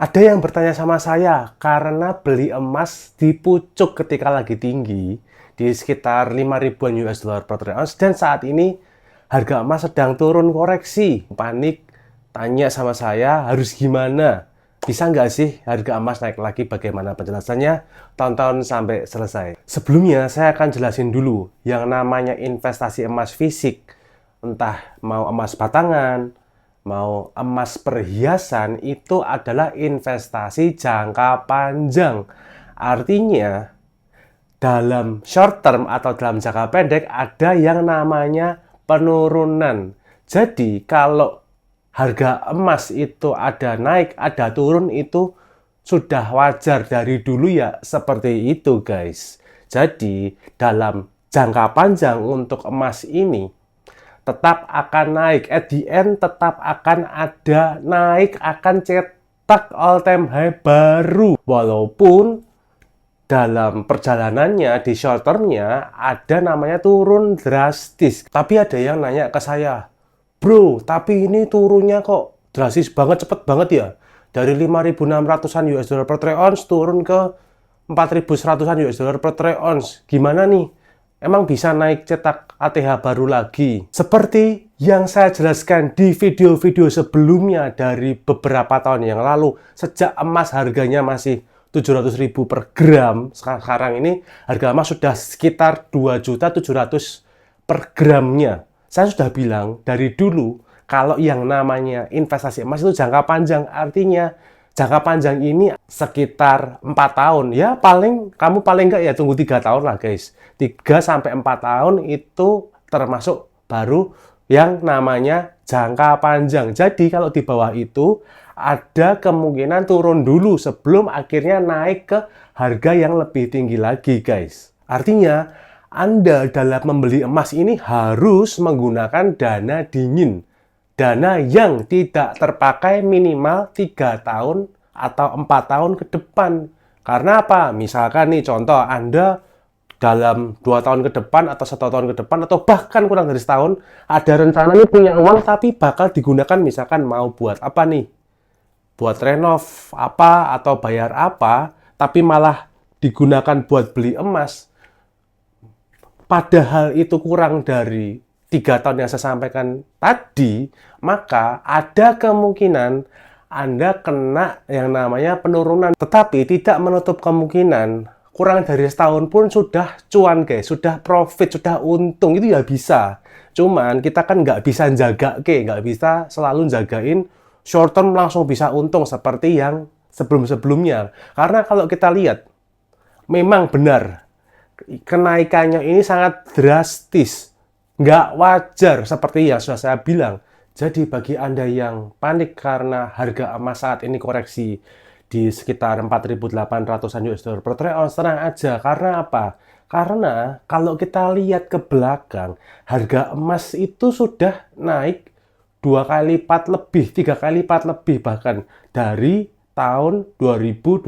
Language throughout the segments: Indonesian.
Ada yang bertanya sama saya karena beli emas di pucuk ketika lagi tinggi di sekitar 5 ribuan US dollar per troy ounce dan saat ini harga emas sedang turun koreksi. Panik, tanya sama saya harus gimana? Bisa nggak sih harga emas naik lagi? Bagaimana penjelasannya? Tonton sampai selesai. Sebelumnya saya akan jelasin dulu yang namanya investasi emas fisik. Entah mau emas batangan, mau emas perhiasan, itu adalah investasi jangka panjang. Artinya, dalam short term atau dalam jangka pendek ada yang namanya penurunan. Jadi, kalau harga emas itu ada naik, ada turun, itu sudah wajar dari dulu ya seperti itu, guys. Jadi, dalam jangka panjang untuk emas ini tetap akan naik. At the end tetap akan ada naik, akan cetak all time high baru. Walaupun dalam perjalanannya di short termnya ada namanya turun drastis. Tapi ada yang nanya ke saya, bro, tapi ini turunnya kok drastis banget, cepet banget ya. Dari 5.600-an US dollar per troy ounce turun ke 4.100-an US dollar per troy ounce. Gimana nih? Emang bisa naik cetak ATH baru lagi? Seperti yang saya jelaskan di video-video sebelumnya dari beberapa tahun yang lalu, sejak emas harganya masih 700.000 per gram, sekarang ini harga emas sudah sekitar 2.700.000 per gramnya. Saya sudah bilang dari dulu, kalau yang namanya investasi emas itu jangka panjang, artinya jangka panjang ini sekitar 4 tahun. Ya kamu paling enggak ya tunggu 3 tahun lah guys. 3-4 tahun itu termasuk baru yang namanya jangka panjang. Jadi kalau di bawah itu ada kemungkinan turun dulu sebelum akhirnya naik ke harga yang lebih tinggi lagi guys. Artinya Anda dalam membeli emas ini harus menggunakan dana dingin. Dana yang tidak terpakai minimal 3 tahun atau 4 tahun ke depan. Karena apa? Misalkan nih contoh Anda dalam 2 tahun ke depan atau 1 tahun ke depan atau bahkan kurang dari setahun ada rencana nih punya uang tapi bakal digunakan misalkan mau buat apa nih? Buat renov apa atau bayar apa tapi malah digunakan buat beli emas. Padahal itu kurang dari 3 tahun yang saya sampaikan tadi, maka ada kemungkinan Anda kena yang namanya penurunan. Tetapi tidak menutup kemungkinan kurang dari setahun pun sudah cuan guys, sudah profit, sudah untung, itu ya bisa. Cuman kita kan nggak bisa jaga, nggak bisa selalu jagain short term langsung bisa untung seperti yang sebelum-sebelumnya. Karena kalau kita lihat, memang benar kenaikannya ini sangat drastis, nggak wajar seperti yang sudah saya bilang. Jadi bagi Anda yang panik karena harga emas saat ini koreksi di sekitar 4.800-an US dollar per troy ounce, tenang aja. Karena apa? Karena kalau kita lihat ke belakang, harga emas itu sudah naik 2 kali lipat lebih, 3 kali lipat lebih bahkan dari tahun 2020.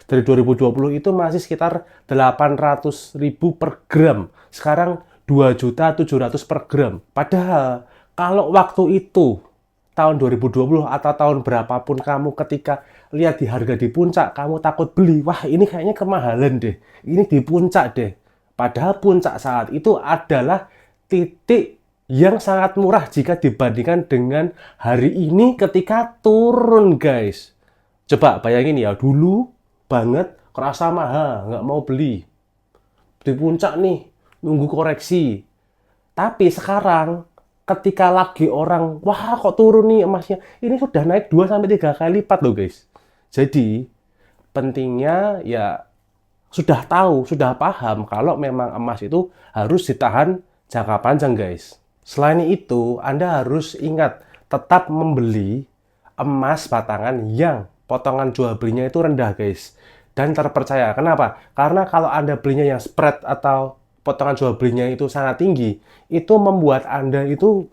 Dari 2020 itu masih sekitar 800.000 per gram. Sekarang 2.700.000 per gram. Padahal kalau waktu itu tahun 2020 atau tahun berapapun kamu ketika lihat di harga di puncak, kamu takut beli, wah ini kayaknya kemahalan deh, ini di puncak deh. Padahal puncak saat itu adalah titik yang sangat murah jika dibandingkan dengan hari ini ketika turun guys. Coba bayangin ya, dulu banget kerasa mahal, nggak mau beli. Di puncak nih, nunggu koreksi. Tapi sekarang ketika lagi orang, wah kok turun nih emasnya, ini sudah naik 2-3 kali lipat loh guys. Jadi pentingnya ya sudah tahu, sudah paham kalau memang emas itu harus ditahan jangka panjang guys. Selain itu, Anda harus ingat tetap membeli emas batangan yang potongan jual belinya itu rendah guys. Dan terpercaya. Kenapa? Karena kalau Anda belinya yang spread atau potongan jual belinya itu sangat tinggi, itu membuat Anda itu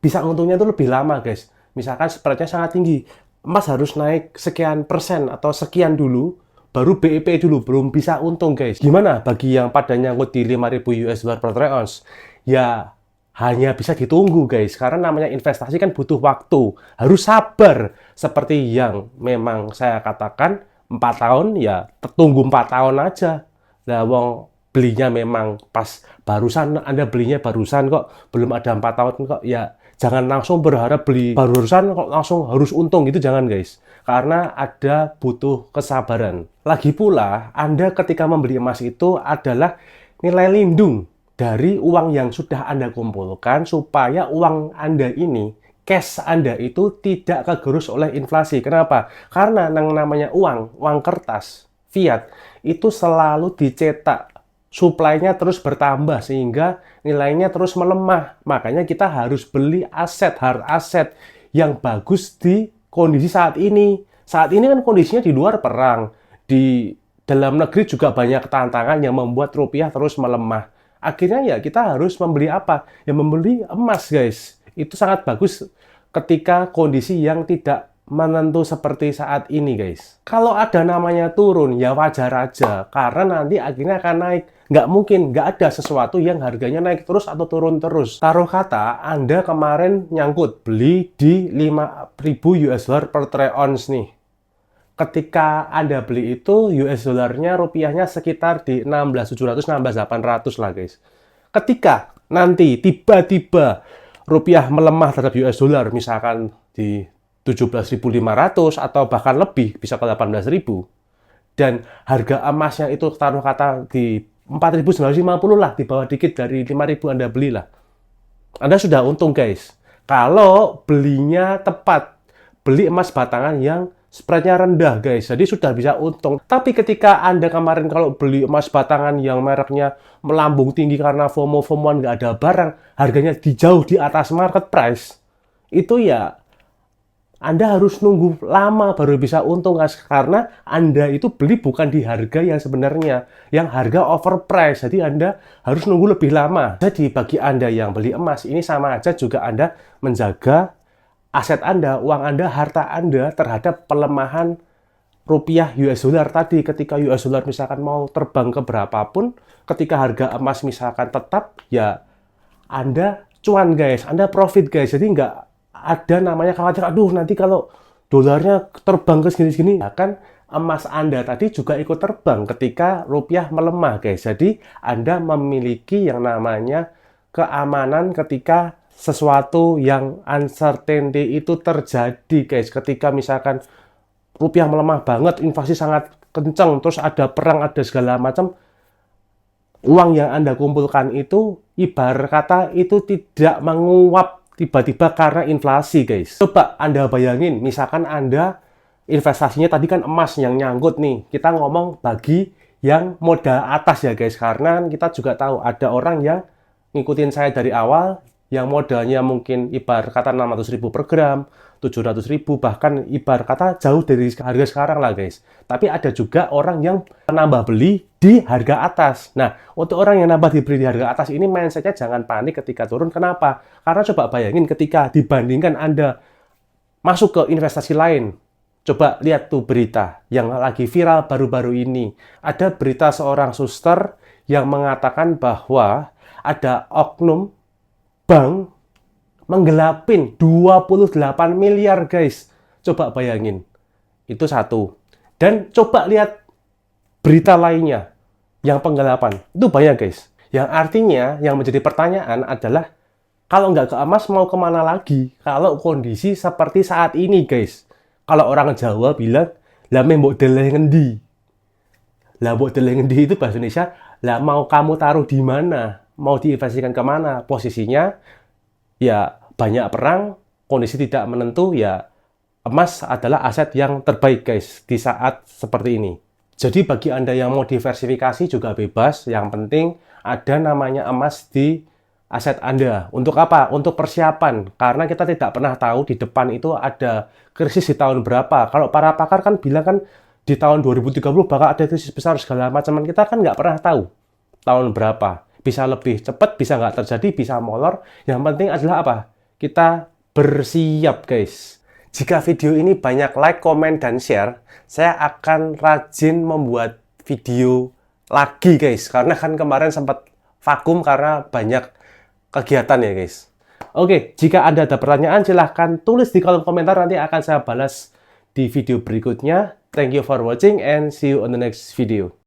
bisa untungnya itu lebih lama guys. Misalkan spreadnya sangat tinggi, emas harus naik sekian persen atau sekian dulu, baru BEP dulu, belum bisa untung guys. Gimana bagi yang pada nyangkut di 5.000 US dollar per troy ounce? Ya hanya bisa ditunggu guys, karena namanya investasi kan butuh waktu, harus sabar. Seperti yang memang saya katakan, 4 tahun ya tunggu 4 tahun aja. Nah, wong belinya memang pas barusan, Anda belinya barusan kok, belum ada 4 tahun kok, ya jangan langsung berharap beli barusan kok langsung harus untung gitu, jangan guys. Karena ada butuh kesabaran. Lagi pula, Anda ketika membeli emas itu adalah nilai lindung dari uang yang sudah Anda kumpulkan supaya uang Anda ini, cash Anda itu tidak kegerus oleh inflasi. Kenapa? Karena yang namanya uang kertas, fiat, itu selalu dicetak. Suplainya terus bertambah sehingga nilainya terus melemah. Makanya kita harus beli aset, hard asset yang bagus di kondisi saat ini. Saat ini kan kondisinya di luar perang. Di dalam negeri juga banyak tantangan yang membuat rupiah terus melemah. Akhirnya ya kita harus membeli apa? Ya membeli emas guys. Itu sangat bagus ketika kondisi yang tidak menentu seperti saat ini guys. Kalau ada namanya turun ya wajar aja, karena nanti akhirnya akan naik. Nggak mungkin, nggak ada sesuatu yang harganya naik terus atau turun terus. Taruh kata Anda kemarin nyangkut beli di 5.000 US dollar per troy ounce nih. Ketika Anda beli itu US dollarnya, rupiahnya sekitar di 16.700, 16.800 lah guys. Ketika nanti tiba-tiba rupiah melemah terhadap US dollar, misalkan di 17.500 atau bahkan lebih, bisa ke 18.000. Dan harga emasnya itu taruh kata di 4.950 lah, di bawah dikit dari 5.000 Anda belilah. Anda sudah untung guys. Kalau belinya tepat, beli emas batangan yang spreadnya rendah guys, jadi sudah bisa untung. Tapi ketika Anda kemarin kalau beli emas batangan yang mereknya melambung tinggi karena FOMO-FOMOan nggak ada barang, harganya jauh di atas market price, itu ya Anda harus nunggu lama baru bisa untung guys, karena Anda itu beli bukan di harga yang sebenarnya, yang harga overprice. Jadi Anda harus nunggu lebih lama. Jadi bagi Anda yang beli emas, ini sama aja juga Anda menjaga aset Anda, uang Anda, harta Anda terhadap pelemahan rupiah US dollar tadi. Ketika US dollar misalkan mau terbang ke berapapun, ketika harga emas misalkan tetap, ya Anda cuan guys, Anda profit guys. Jadi nggak ada namanya khawatir, aduh nanti kalau dolarnya terbang ke segini-segini, ya kan emas Anda tadi juga ikut terbang ketika rupiah melemah guys. Jadi Anda memiliki yang namanya keamanan ketika sesuatu yang uncertainty itu terjadi guys. Ketika misalkan rupiah melemah banget, inflasi sangat kencang, terus ada perang, ada segala macam, uang yang Anda kumpulkan itu ibarat kata itu tidak menguap tiba-tiba karena inflasi guys. Coba Anda bayangin, misalkan Anda investasinya tadi kan emas yang nyangkut nih. Kita ngomong bagi yang modal atas ya guys, karena kita juga tahu ada orang yang ngikutin saya dari awal, yang modalnya mungkin ibarat kata 600.000 per gram, 700.000, bahkan ibarat kata jauh dari harga sekarang lah guys. Tapi ada juga orang yang menambah beli di harga atas. Nah, untuk orang yang nambah dibeli di harga atas ini mindsetnya jangan panik ketika turun. Kenapa? Karena coba bayangin ketika dibandingkan Anda masuk ke investasi lain. Coba lihat tuh berita yang lagi viral baru-baru ini. Ada berita seorang suster yang mengatakan bahwa ada oknum bank menggelapin 28 miliar guys. Coba bayangin. Itu satu. Dan coba lihat berita lainnya yang penggelapan. Itu banyak guys. Yang artinya yang menjadi pertanyaan adalah kalau nggak ke emas mau kemana lagi? Kalau kondisi seperti saat ini guys. Kalau orang Jawa bilang, lah mbok deleh ngendi? Lah mbok deleh ngendi itu bahasa Indonesia, lah mau kamu taruh di mana? Mau diinvestasikan kemana? Posisinya ya banyak perang, kondisi tidak menentu, ya emas adalah aset yang terbaik guys di saat seperti ini. Jadi bagi Anda yang mau diversifikasi juga bebas, yang penting ada namanya emas di aset Anda. Untuk apa? Untuk persiapan, karena kita tidak pernah tahu di depan itu ada krisis di tahun berapa. Kalau para pakar kan bilang kan di tahun 2030 bakal ada krisis besar segala macam, kita kan nggak pernah tahu tahun berapa. Bisa lebih cepat, bisa nggak terjadi, bisa molor. Yang penting adalah apa? Kita bersiap guys. Jika video ini banyak like, komen, dan share, saya akan rajin membuat video lagi guys. Karena kan kemarin sempat vakum karena banyak kegiatan ya guys. Oke, jika Anda ada pertanyaan silahkan tulis di kolom komentar, nanti akan saya balas di video berikutnya. Thank you for watching and see you on the next video.